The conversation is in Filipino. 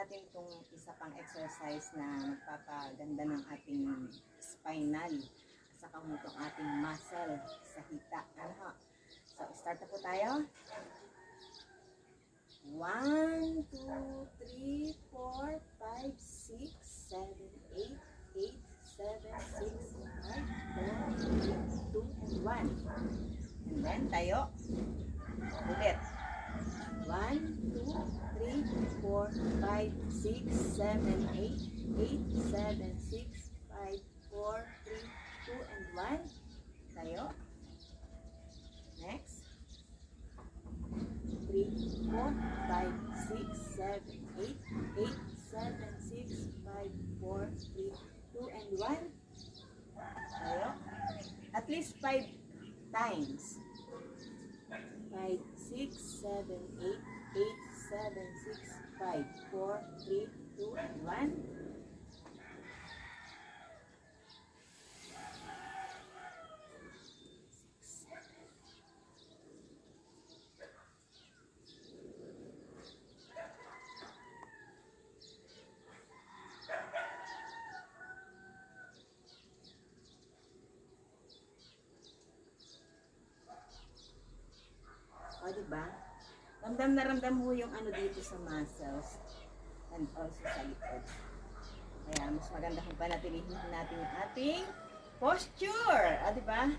natin itong isa pang exercise na magpapaganda ng ating spinal at saka itong ating muscle sa hita. Ano ho? So, start na po tayo. 1, 2, 3, 4, 5, 6, 7, 8, 8, 7, 6, 5, 4, 3, 2, and 1. And then, tayo. Ulit. 1, 2, 3, 4, 5, 6, 7, 8, 8, 7, 6, 5, 4, 3, 2, and 1. Tayo. Next. 3, 4, 5, 6, 7, 8, 8, 7, 6, 5, 4, 3, 2, and 1. Tayo. At least 5 times. 5, 6, 7, 8, 8, 7, 6, 5, 4, 3, 2, and 1. O, diba? Ramdam na ramdam mo yung ano dito sa muscles and also sa likod. Kaya mas maganda kung panatilihin natin yung ating posture. O, diba?